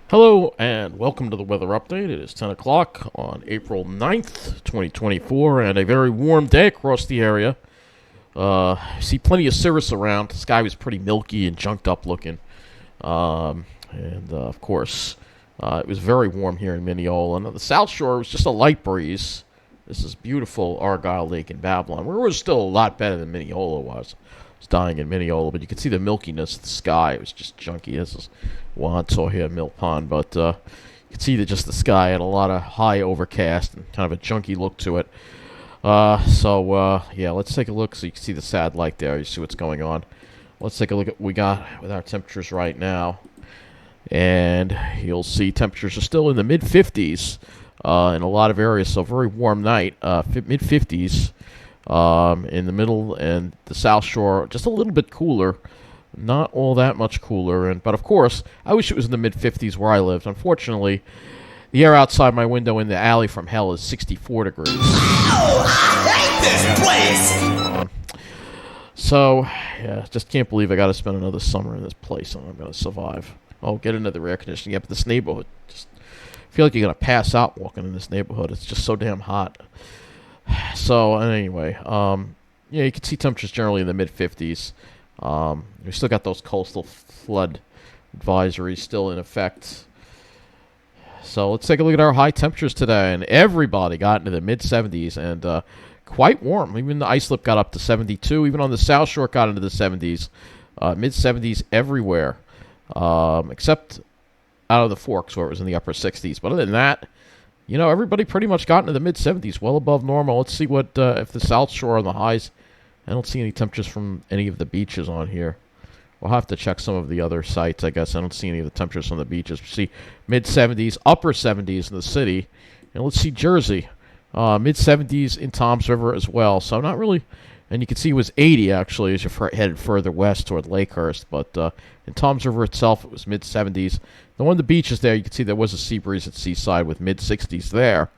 Hello and welcome to the weather update. It is 10 o'clock on April 9th, 2024, and a very warm day across the area. See plenty of cirrus around. The sky was pretty milky and junked up looking. Of course, it was very warm here in Mineola. And on the South Shore, it was just a light breeze. This is beautiful Argyle Lake in Babylon. We were still a lot better than Mineola was. I was dying in Mineola, but you could see the milkiness of the sky. It was just junky. This is Wandsor here, Mill Pond, but you can see that just the sky had a lot of high overcast and kind of a junky look to it. Yeah, let's take a look so you can see the sad light there. You see what's going on. Let's take a look at what we got with our temperatures right now. And you'll see temperatures are still in the mid-50s in a lot of areas, so very warm night, mid-50s in the middle and the South Shore, just a little bit cooler. Not all that much cooler, but of course, I wish it was in the mid-50s where I lived. Unfortunately, the air outside my window in the alley from hell is 64 degrees. Oh, I hate this place! Yeah, just can't believe I got to spend another summer in this place and I'm going to survive. Oh, get another air conditioning. Yeah, but this neighborhood, just feel like you're going to pass out walking in this neighborhood. It's just so damn hot. So, anyway, yeah, you can see temperatures generally in the mid-50s. We still got those coastal flood advisories still in effect. So let's take a look at our high temperatures today. And everybody got into the mid-70s and quite warm. Even the Islip got up to 72. Even on the South Shore got into the 70s. Mid-70s everywhere. Except out of the Forks where it was in the upper 60s. But other than that, you know, everybody pretty much got into the mid-70s. Well above normal. Let's see what if the South Shore on the highs. I don't see any temperatures from any of the beaches on here. We'll have to check some of the other sites, I guess. I don't see any of the temperatures from the beaches. We see mid-70s, upper 70s in the city. And let's see Jersey. Mid-70s in Toms River as well. So not really... And you can see it was 80, actually, as you're headed further west toward Lakehurst. But in Toms River itself, it was mid-70s. Now, on the beaches there, you can see there was a sea breeze at Seaside with mid-60s there.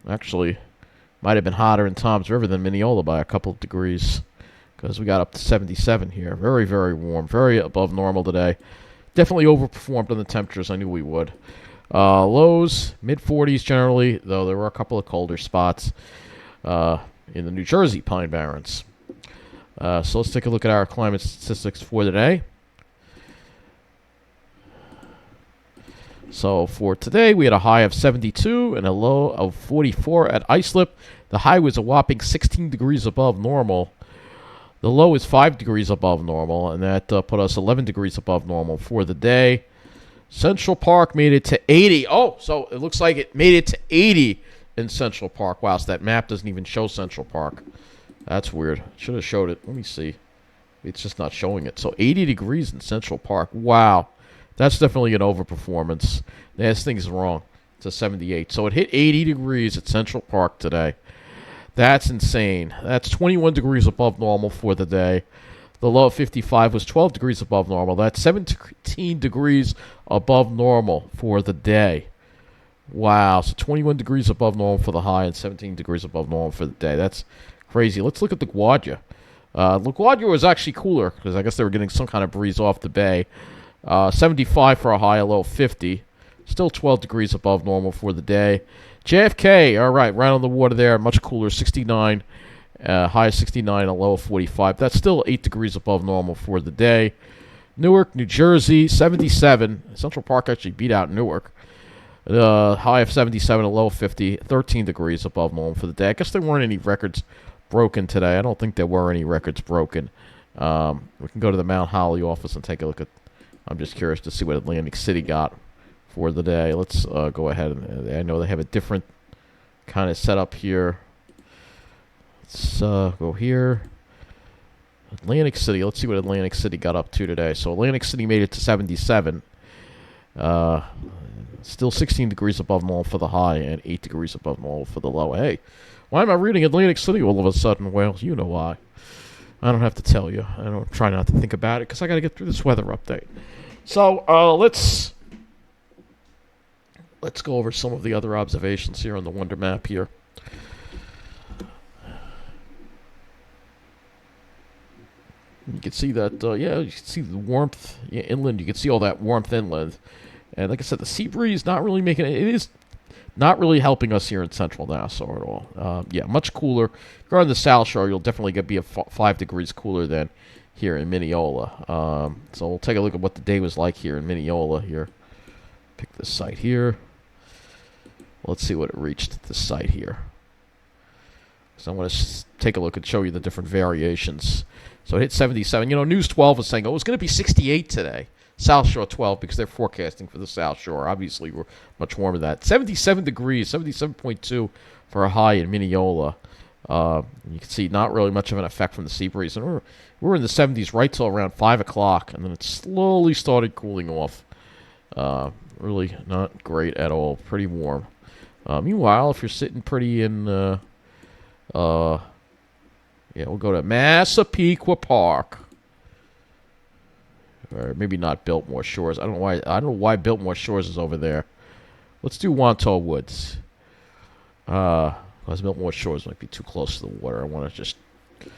Actually... Might have been hotter in Toms River than Mineola by a couple of degrees because we got up to 77 here. Very, very warm. Very above normal today. Definitely overperformed on the temperatures. I knew we would. Lows, mid-40s generally, though there were a couple of colder spots in the New Jersey Pine Barrens. So let's take a look at our climate statistics for today. So for today, we had a high of 72 and a low of 44 at Islip. The high was a whopping 16 degrees above normal. The low is 5 degrees above normal, and that put us 11 degrees above normal for the day. Central Park made it to 80. Oh, so it looks like it made it to 80 in Central Park. Wow, so that map doesn't even show Central Park. That's weird. Should have showed it. Let me see. It's just not showing it. So 80 degrees in Central Park. Wow. That's definitely an overperformance. This thing's wrong. It's a 78. So it hit 80 degrees at Central Park today. That's insane. That's 21 degrees above normal for the day. The low of 55 was 12 degrees above normal. That's 17 degrees above normal for the day. Wow. So 21 degrees above normal for the high and 17 degrees above normal for the day. That's crazy. Let's look at LaGuardia. LaGuardia was actually cooler because I guess they were getting some kind of breeze off the bay. 75 for a high, a low of 50. Still 12 degrees above normal for the day. JFK, all right on the water there. Much cooler, 69. High of 69, a low of 45. That's still 8 degrees above normal for the day. Newark, New Jersey, 77. Central Park actually beat out Newark. High of 77, a low of 50. 13 degrees above normal for the day. I guess there weren't any records broken today. I don't think there were any records broken. We can go to the Mount Holly office and take a look at... I'm just curious to see what Atlantic City got for the day. Let's go ahead. I know they have a different kind of setup here. Let's go here. Atlantic City. Let's see what Atlantic City got up to today. So Atlantic City made it to 77. Still 16 degrees above normal for the high and 8 degrees above normal for the low. Hey, why am I reading Atlantic City all of a sudden? Well, you know why. I don't have to tell you. I don't try not to think about it because I got to get through this weather update. So let's go over some of the other observations here on the Wonder Map here. You can see that, you can see the warmth inland. You can see all that warmth inland. And like I said, the sea breeze not really making it. It is not really helping us here in Central Nassau at all. Yeah, much cooler. If you're on the South Shore, you'll definitely be 5 degrees cooler than here in Mineola. So we'll take a look at what the day was like here in Mineola here. Pick this site here. Let's see what it reached at this site here. So I want to take a look and show you the different variations. So it hit 77. You know, News 12 was saying, oh, it's going to be 68 today. South Shore 12, because they're forecasting for the South Shore. Obviously, we're much warmer than that. 77 degrees, 77.2 for a high in Mineola. You can see not really much of an effect from the sea breeze. And we're in the 70s right till around 5 o'clock, and then it slowly started cooling off. Really not great at all. Pretty warm. Meanwhile, if you're sitting pretty in... yeah, we'll go to Massapequa Park. Or maybe not Biltmore Shores. I don't know why Biltmore Shores is over there. Let's do Wanto Woods. Because Biltmore Shores might be too close to the water. I want to just... And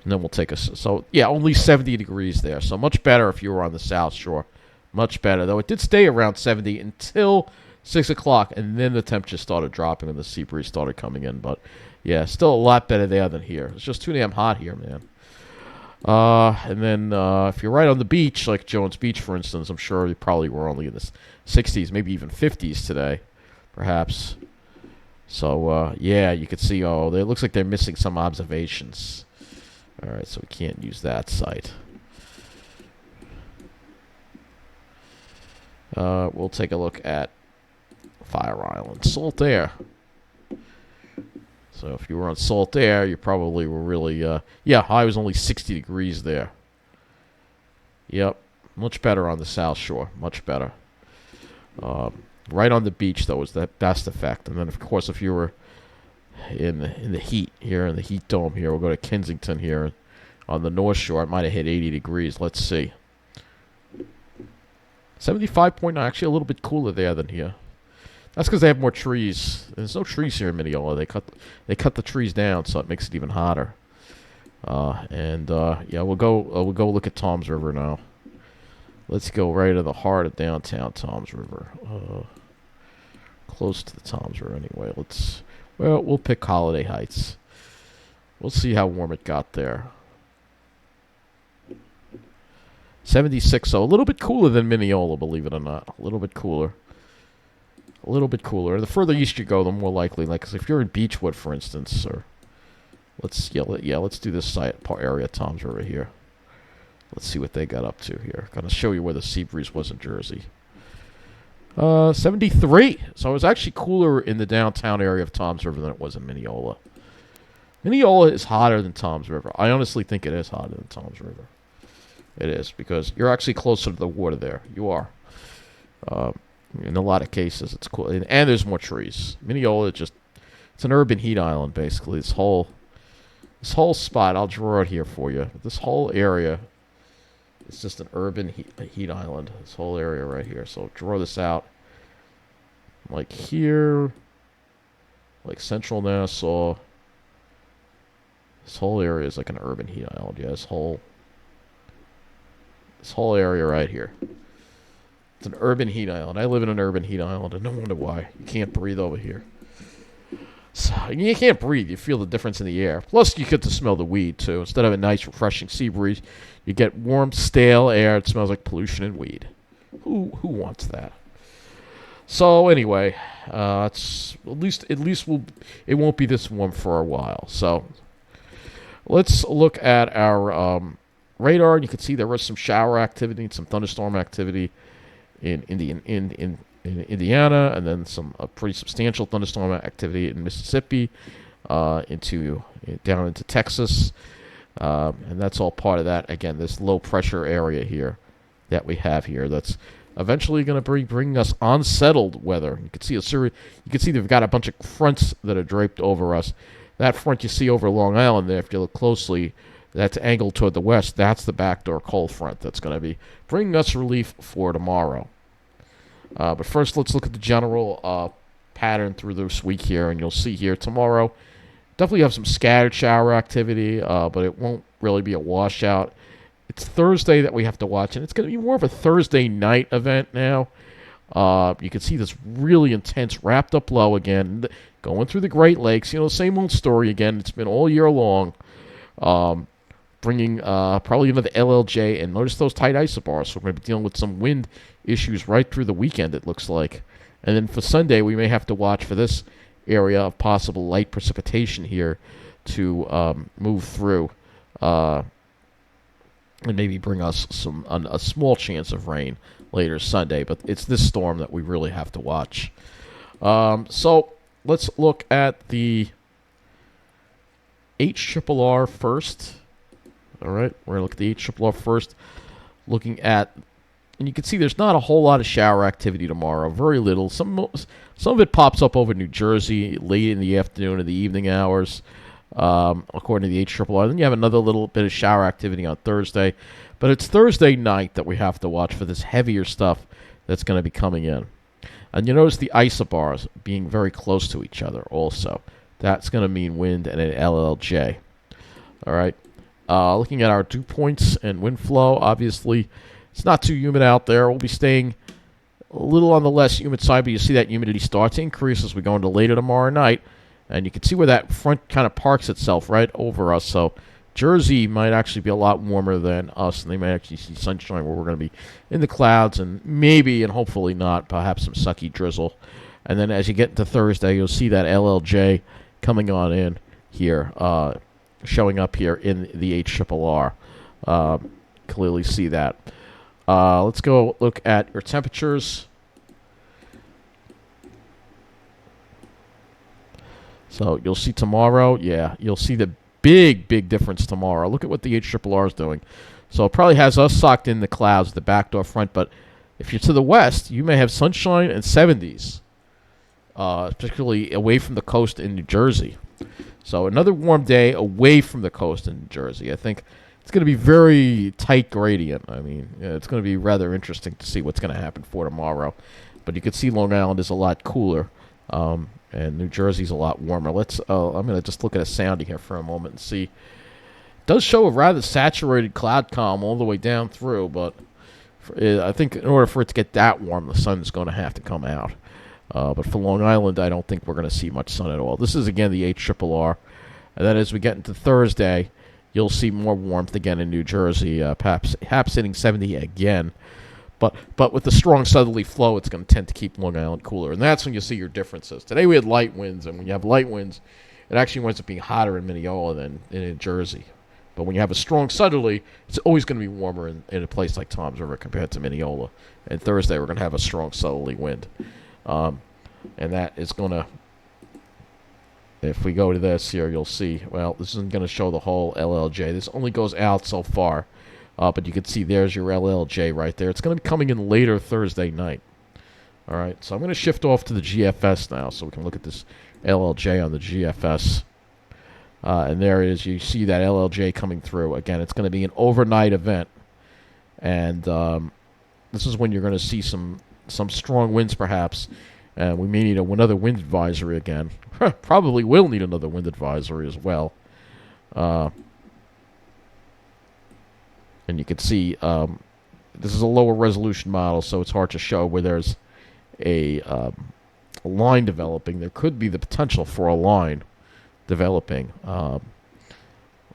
then we'll take us... So, yeah, only 70 degrees there. So much better if you were on the South Shore. Much better. Though it did stay around 70 until 6 o'clock. And then the temperature started dropping and the sea breeze started coming in. But, yeah, still a lot better there than here. It's just too damn hot here, man. And then if you're right on the beach, like Jones Beach, for instance, I'm sure you probably were only in the 60s, maybe even 50s today, perhaps. So, yeah, you can see, it looks like they're missing some observations. All right, so we can't use that site. We'll take a look at Fire Island. Salt Air. So if you were on Salt Air, you probably were really... yeah, high was only 60 degrees there. Yep, much better on the South Shore. Much better. Right on the beach, though, was the best effect. And then, of course, if you were in the heat here, in the heat dome here, we'll go to Kensington here. On the North Shore, it might have hit 80 degrees. Let's see. 75.9, actually a little bit cooler there than here. That's because they have more trees. There's no trees here in Mineola. They cut the trees down, so it makes it even hotter. Yeah, we'll go look at Toms River now. Let's go right to the heart of downtown Toms River. Close to the Toms River anyway. We'll pick Holiday Heights. We'll see how warm it got there. 76, so a little bit cooler than Mineola, believe it or not. A little bit cooler. A little bit cooler. The further east you go, the more likely. Like, if you're in Beechwood, for instance, or let's do this site area, Toms River here. Let's see what they got up to here. Gonna show you where the sea breeze was in Jersey. 73. So it was actually cooler in the downtown area of Toms River than it was in Mineola. Mineola is hotter than Toms River. I honestly think it is hotter than Toms River. It is, because you're actually closer to the water there. You are. In a lot of cases, it's cool. And there's more trees. Mineola, it's an urban heat island, basically. This whole spot, I'll draw it here for you. This whole area is just an urban heat island. This whole area right here. So draw this out. Like here, like Central Nassau. This whole area is like an urban heat island. Yeah, this whole area right here. It's an urban heat island. I live in an urban heat island, and no wonder why. You can't breathe over here. So, you can't breathe. You feel the difference in the air. Plus, you get to smell the weed, too. Instead of a nice, refreshing sea breeze, you get warm, stale air. It smells like pollution and weed. Who wants that? So, anyway, it's at least it won't be this warm for a while. So, let's look at our radar. You can see there was some shower activity and some thunderstorm activity in Indiana, and then some pretty substantial thunderstorm activity in Mississippi, down into Texas, and that's all part of that. Again, this low pressure area here that we have here, that's eventually going to bring us unsettled weather. You can see they've got a bunch of fronts that are draped over us. That front you see over Long Island there, if you look closely, that's angled toward the west. That's the backdoor cold front that's going to be bringing us relief for tomorrow. But first, let's look at the general pattern through this week here, and you'll see here tomorrow definitely have some scattered shower activity, but it won't really be a washout. It's Thursday that we have to watch, and it's going to be more of a Thursday night event now. You can see this really intense wrapped up low again, going through the Great Lakes. Same old story again. It's been all year long. Bringing probably another LLJ, and notice those tight isobars. So we're going to be dealing with some wind issues right through the weekend, it looks like. And then for Sunday, we may have to watch for this area of possible light precipitation here to move through and maybe bring us a small chance of rain later Sunday. But it's this storm that we really have to watch. So let's look at the HRRR first. All right, we're going to look at the HRRR first. Looking at, and you can see there's not a whole lot of shower activity tomorrow. Very little. Some of it pops up over New Jersey late in the afternoon and the evening hours, according to the HRRR. Then you have another little bit of shower activity on Thursday. But it's Thursday night that we have to watch for this heavier stuff that's going to be coming in. And you notice the isobars being very close to each other also. That's going to mean wind and an LLJ. All right. Looking at our dew points and wind flow, obviously it's not too humid out there. We'll be staying a little on the less humid side, but you see that humidity starts to increase as we go into later tomorrow night. And you can see where that front kind of parks itself right over us. So Jersey might actually be a lot warmer than us, and they might actually see sunshine where we're going to be in the clouds and maybe and hopefully not, perhaps some sucky drizzle. And then as you get into Thursday, you'll see that LLJ coming on in here, showing up here in the HRRR. Clearly see that. Let's go look at your temperatures. So you'll see tomorrow, you'll see the big difference tomorrow. Look at what the HRRR is doing. So it probably has us socked in the clouds, the backdoor front, but if you're to the west, you may have sunshine and 70s, particularly away from the coast in New Jersey. So another warm day away from the coast in New Jersey. I think it's going to be very tight gradient. I mean, it's going to be rather interesting to see what's going to happen for tomorrow. But you can see Long Island is a lot cooler, and New Jersey's a lot warmer. I'm going to just look at a sounding here for a moment and see. It does show a rather saturated cloud column all the way down through, but I think in order for it to get that warm, the sun is going to have to come out. But for Long Island, I don't think we're going to see much sun at all. This is, again, the HRRR. And then as we get into Thursday, you'll see more warmth again in New Jersey, perhaps hitting 70 again. But with the strong southerly flow, it's going to tend to keep Long Island cooler. And that's when you see your differences. Today we had light winds, and when you have light winds, it actually winds up being hotter in Mineola than in Jersey. But when you have a strong southerly, it's always going to be warmer in a place like Toms River compared to Mineola. And Thursday we're going to have a strong southerly wind. And that is going to, if we go to this here, you'll see, well, this isn't going to show the whole LLJ. This only goes out so far. But you can see there's your LLJ right there. It's going to be coming in later Thursday night. All right, so I'm going to shift off to the GFS now so we can look at this LLJ on the GFS. And there it is. You see that LLJ coming through. Again, it's going to be an overnight event. And this is when you're going to see some strong winds perhaps. And we may need another wind advisory again. Probably will need another wind advisory as well. And you can see this is a lower resolution model, so it's hard to show where there's a line developing. There could be the potential for a line developing.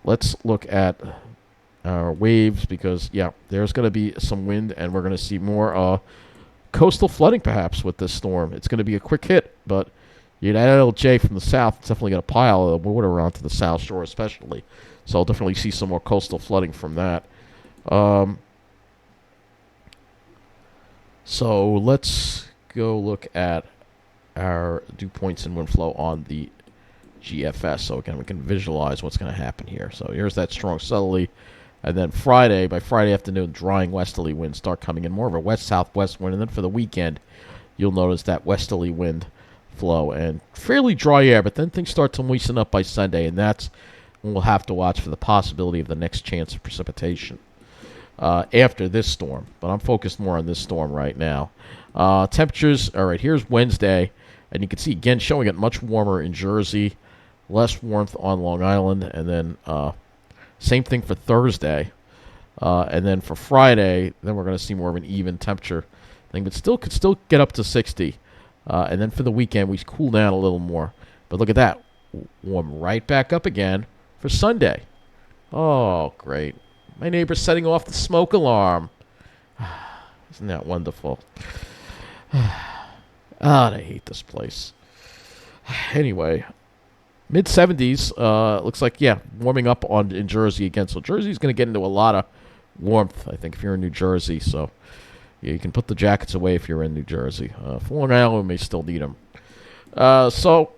Let's look at our waves because, there's going to be some wind, and we're going to see more coastal flooding perhaps with this storm. It's going to be a quick hit, but that LJ from the south, it's definitely going to pile the water onto the South Shore especially. So I'll definitely see some more coastal flooding from that. So let's go look at our dew points and wind flow on the GFS. So again, we can visualize what's going to happen here. So here's that strong southerly. And then by Friday afternoon, drying westerly winds start coming in, more of a west-southwest wind. And then for the weekend, you'll notice that westerly wind flow and fairly dry air. But then things start to moisten up by Sunday, and that's when we'll have to watch for the possibility of the next chance of precipitation after this storm. But I'm focused more on this storm right now. Temperatures, all right, here's Wednesday. And you can see, again, showing it much warmer in Jersey, less warmth on Long Island, and then same thing for Thursday. And then for Friday, then we're going to see more of an even temperature thing, but still could still get up to 60. And then for the weekend, we cool down a little more. But look at that. Warm right back up again for Sunday. Oh, great. My neighbor's setting off the smoke alarm. Isn't that wonderful? I hate this place. Anyway, mid-70s. Looks like, yeah, warming up in Jersey again. So Jersey's going to get into a lot of warmth, I think, if you're in New Jersey. So yeah, you can put the jackets away if you're in New Jersey. For Long Island, we may still need them. So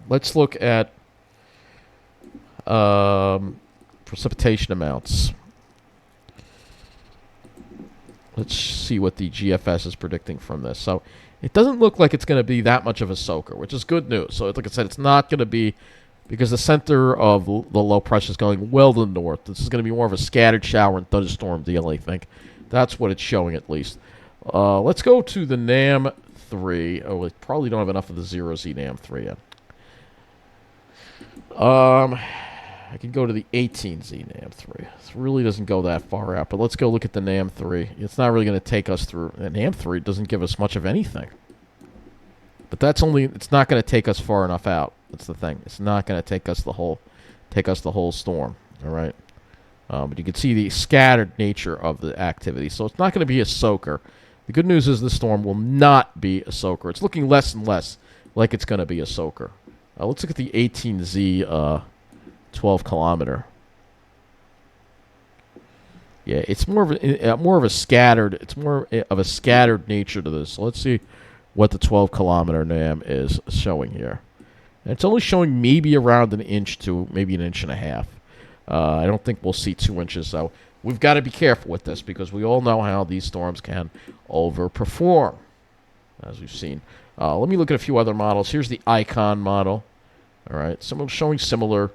let's look at precipitation amounts. Let's see what the GFS is predicting from this. So it doesn't look like it's going to be that much of a soaker, which is good news. So like I said, it's not going to be, because the center of the low pressure is going well to the north. This is going to be more of a scattered shower and thunderstorm deal, I think. That's what it's showing at least. Let's go to the NAM 3. Oh, we probably don't have enough of the 0Z NAM 3 yet. I can go to the 18Z NAM 3. This really doesn't go that far out, but let's go look at the NAM 3. It's not really going to take us through. The NAM 3 doesn't give us much of anything. But it's not going to take us far enough out. That's the thing. It's not going to take us the whole storm. All right. But you can see the scattered nature of the activity. So it's not going to be a soaker. The good news is the storm will not be a soaker. It's looking less and less like it's going to be a soaker. Let's look at the 18Z 12 kilometer. Yeah, it's more of a scattered. It's more of a scattered nature to this. So let's see what the 12 kilometer NAM is showing here. And it's only showing maybe around an inch to maybe an inch and a half. I don't think we'll see 2 inches. So we've got to be careful with this because we all know how these storms can overperform, as we've seen. Let me look at a few other models. Here's the Icon model. All right, showing similar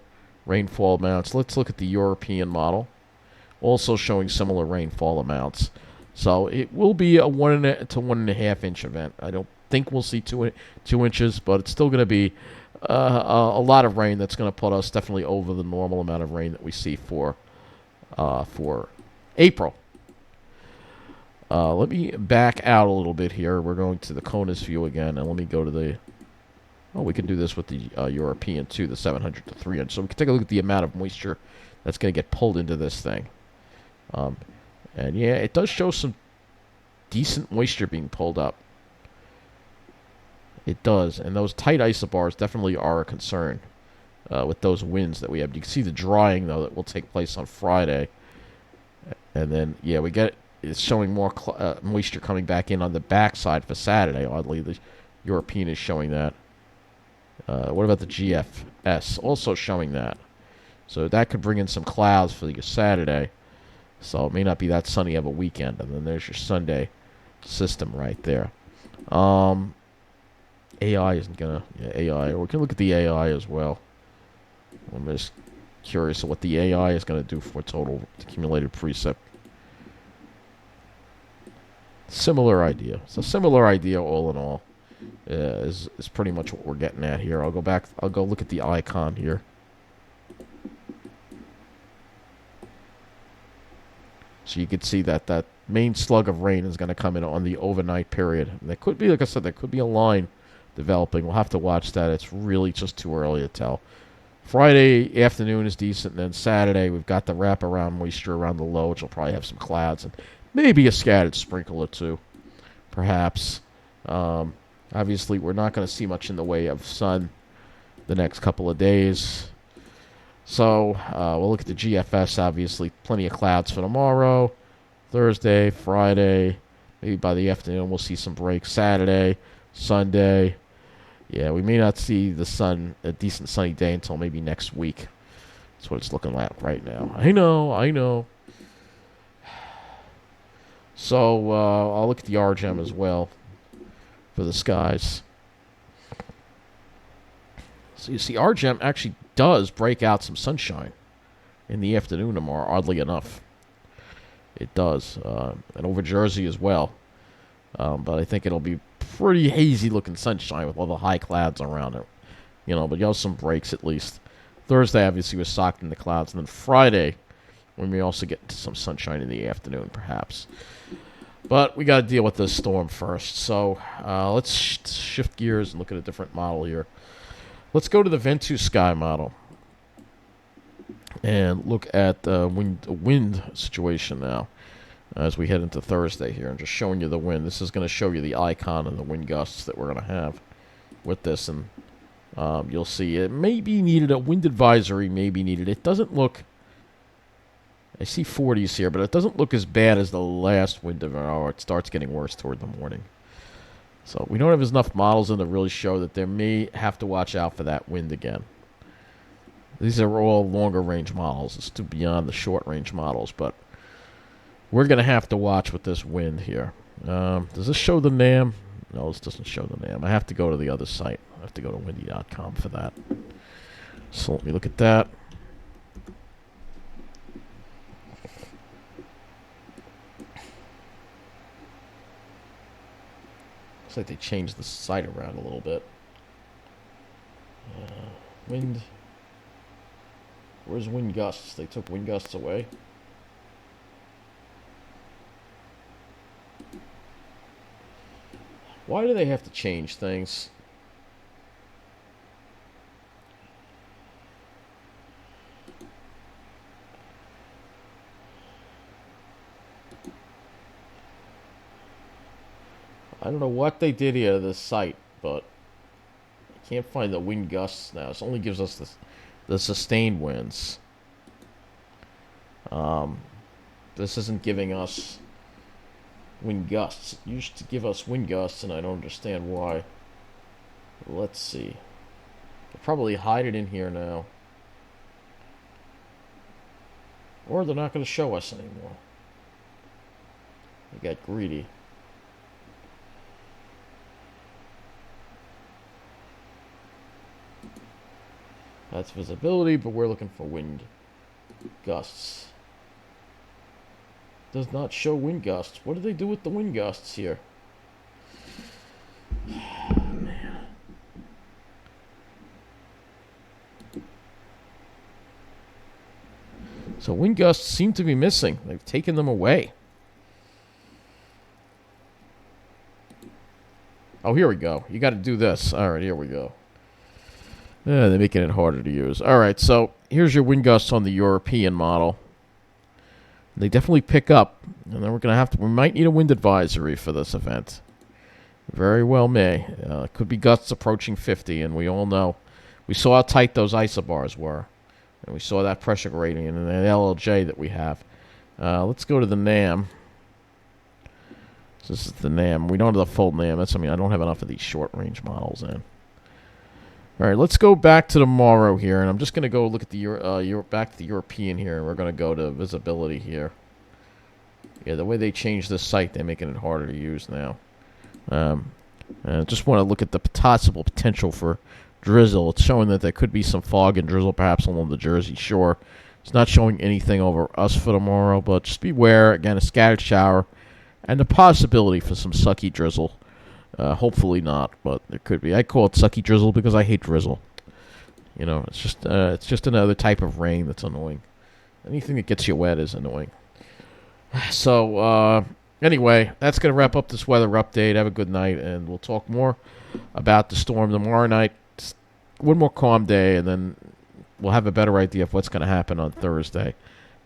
rainfall amounts. Let's look at the European model, also showing similar rainfall amounts. So it will be a 1 to 1.5 inch event. I don't think we'll see 2 inches, but it's still going to be a lot of rain. That's going to put us definitely over the normal amount of rain that we see for April. Let me back out a little bit here. We're going to the CONUS view again, and let me go to the. Oh, we can do this with the European too, the 700 to 300. So we can take a look at the amount of moisture that's going to get pulled into this thing. And yeah, it does show some decent moisture being pulled up. It does. And those tight isobars definitely are a concern with those winds that we have. You can see the drying, though, that will take place on Friday. And then, yeah, it's showing more moisture coming back in on the backside for Saturday. Oddly, the European is showing that. What about the GFS? Also showing that. So that could bring in some clouds for your Saturday. So it may not be that sunny of a weekend. And then there's your Sunday system right there. AI isn't going to... Yeah, AI. Or we can look at the AI as well. I'm just curious of what the AI is going to do for total accumulated precip. Similar idea. So similar idea all in all. Is pretty much what we're getting at here. I'll go back. I'll go look at the icon here. So you can see that main slug of rain is going to come in on the overnight period. And there could be, like I said, there could be a line developing. We'll have to watch that. It's really just too early to tell. Friday afternoon is decent, and then Saturday we've got the wraparound moisture around the low, which will probably have some clouds and maybe a scattered sprinkle or two, perhaps. Obviously, we're not going to see much in the way of sun the next couple of days. So we'll look at the GFS, obviously. Plenty of clouds for tomorrow, Thursday, Friday. Maybe by the afternoon we'll see some breaks. Saturday, Sunday. Yeah, we may not see the sun, a decent sunny day, until maybe next week. That's what it's looking like right now. I know. So I'll look at the RGM as well for the skies. So you see, RGM actually does break out some sunshine in the afternoon tomorrow, oddly enough. It does. And over Jersey as well. But I think it'll be pretty hazy-looking sunshine with all the high clouds around it. But you have some breaks at least. Thursday, obviously, was socked in the clouds. And then Friday, we may also get into some sunshine in the afternoon, perhaps. But we got to deal with this storm first. So let's shift gears and look at a different model here. Let's go to the Ventus Sky model and look at the wind situation now as we head into Thursday here. I'm just showing you the wind. This is going to show you the icon and the wind gusts that we're going to have with this. And you'll see it may be needed. A wind advisory may be needed. It doesn't look... I see 40s here, but it doesn't look as bad as the last wind event. Oh, it starts getting worse toward the morning. So we don't have enough models in to really show that there may have to watch out for that wind again. These are all longer range models. It's too beyond the short range models, but we're going to have to watch with this wind here. Does this show the NAM? No, this doesn't show the NAM. I have to go to the other site. I have to go to windy.com for that. So let me look at that. Looks like they changed the site around a little bit. Wind. Where's wind gusts? They took wind gusts away. Why do they have to change things? I don't know what they did here to this site, but I can't find the wind gusts now. This only gives us the sustained winds. This isn't giving us wind gusts. It used to give us wind gusts, and I don't understand why. Let's see. They'll probably hide it in here now. Or they're not going to show us anymore. They got greedy. That's visibility, but we're looking for wind gusts. Does not show wind gusts. What do they do with the wind gusts here? Man. So wind gusts seem to be missing. They've taken them away. Oh, here we go. You got to do this. All right, here we go. Yeah, they're making it harder to use. All right, so here's your wind gusts on the European model. They definitely pick up, and then we're going to have to... We might need a wind advisory for this event. Very well may. Could be gusts approaching 50, and we all know. We saw how tight those isobars were. And we saw that pressure gradient and the LLJ that we have. Let's go to the NAM. So this is the NAM. We don't have the full NAM. I don't have enough of these short-range models in. All right, let's go back to tomorrow here, and I'm just going to go look at the back to the European here, and we're going to go to visibility here. Yeah, the way they changed this site, they're making it harder to use now. I just want to look at the possible potential for drizzle. It's showing that there could be some fog and drizzle perhaps along the Jersey shore. It's not showing anything over us for tomorrow, but just beware. Again, a scattered shower and the possibility for some sucky drizzle. Hopefully not, but there could be. I call it sucky drizzle because I hate drizzle. You know, it's just another type of rain that's annoying. Anything that gets you wet is annoying. So, anyway, that's going to wrap up this weather update. Have a good night, and we'll talk more about the storm tomorrow night. One more calm day, and then we'll have a better idea of what's going to happen on Thursday,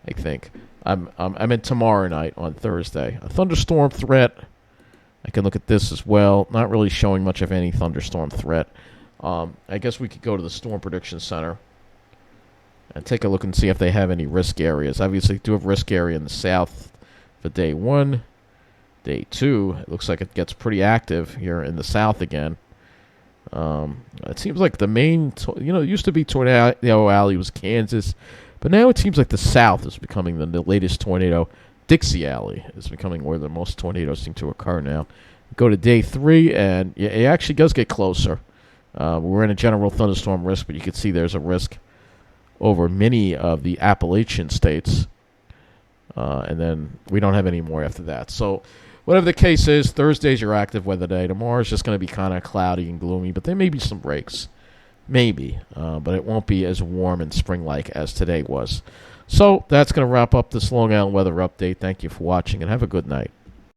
I think. I'm in tomorrow night on Thursday. A thunderstorm threat. I can look at this as well. Not really showing much of any thunderstorm threat. I guess we could go to the Storm Prediction Center and take a look and see if they have any risk areas. Obviously, they do have risk area in the south for day 1. Day 2, it looks like it gets pretty active here in the south again. It seems like the main, it used to be Tornado Alley was Kansas, but now it seems like the south is becoming the latest tornado. Dixie Alley is becoming where the most tornadoes seem to occur now. Go to day 3, and it actually does get closer. We're in a general thunderstorm risk, but you can see there's a risk over many of the Appalachian states. And then we don't have any more after that. So whatever the case is, Thursday's your active weather day. Tomorrow's just going to be kind of cloudy and gloomy, but there may be some breaks. Maybe. But it won't be as warm and spring-like as today was. So that's going to wrap up this Long Island weather update. Thank you for watching, and have a good night.